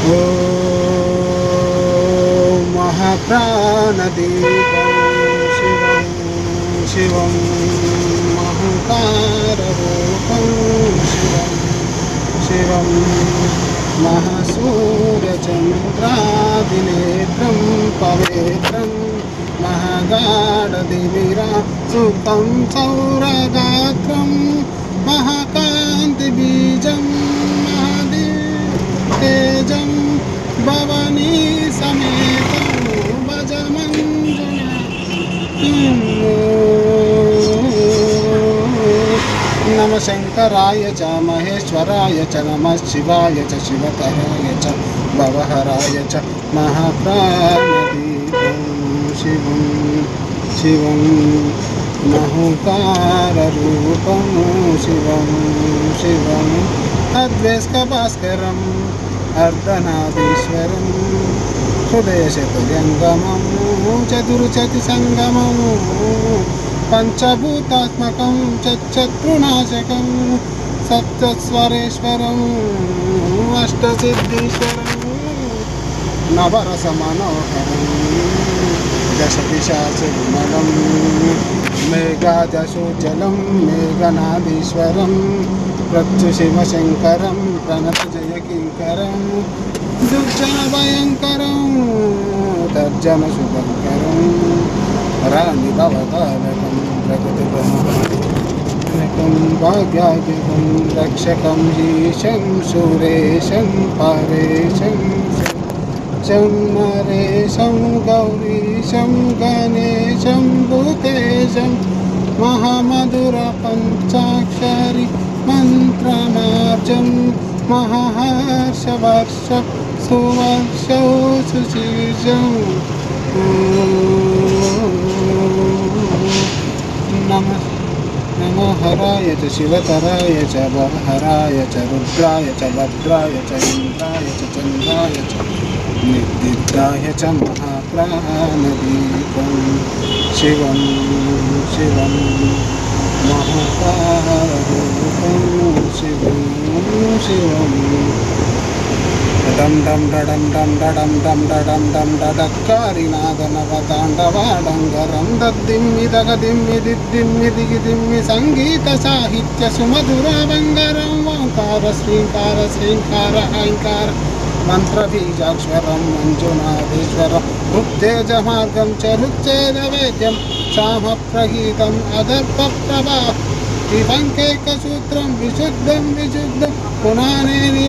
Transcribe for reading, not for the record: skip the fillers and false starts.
ॐ महाप्राणदीपं शिवं शिवं महङ्काररूपं शिवं शिवं महासूर्यचन्द्रादिनेत्रं पवित्रं महागाढदिविरासुतं सौरगात्रं महाकान्तिबीजं तेजं भवनी समेतं भजमञ्जुना नमः शंकराय च महेश्वराय च नमः शिवाय च शिवतराय च भवहराय च महाप्राणदीपं शिवं शिवं महङ्काररूपं शिवं शिवम् अद्वैस्कभास्करम् अर्धनादीश्वरं हृदयशतजङ्गमं चतुर्चतिसङ्गमं पञ्चभूतात्मकं चतुर्नाशकं सप्तस्वरेश्वरम् अष्टसिद्धीश्वरं नवरसमनोहरं दशदिशासुविमलं मेघादशोज्जलं मेघनादीश्वरं प्रत्युशिवशङ्करं प्रणतजयकिङ्करं दुर्जनभयङ्करं तर्जनशुभङ्करं रानिभवतारकं प्रगतिप्रमुखं भाग्यायकं रक्षकं ईशं सुरेशं परेशं चं नरेशं गौरीशं गणेशं भूतेशं महामधुरपञ्चाक्षरी मन्त्रमार्जं महाहर्षवर्षं सुवर्षौ सुशीर्षं नमः नमो हराय च शिवतराय च भवहराय च रुद्राय च भद्राय च इन्द्राय च चन्द्राय च निर्दिग्धाय च महाप्राणदीपं शिवं शिवं महङ्काररूपं शिवं शिवं डं डं डडं डं डडं डं डडं डं डडक्कारिनादनवताण्डवाडङ्गरं दद्दिम्मि दगदिम्मि दिद्दिम्मि दिगिदिम्मि सङ्गीतसाहित्यसुमधुरबङ्गरं ओङ्कार श्रीङ्कार श्रीङ्कार ऐङ्कार मन्त्रबीजाक्षरं मञ्जुनाथेश्वरं रुक्तेजमार्गं च रुक्चेदवेद्यं सामप्रगीतम् अदर्पप्रभा पिबङ्कैकसूत्रं विशुद्धं विशुद्धं पुनानेनि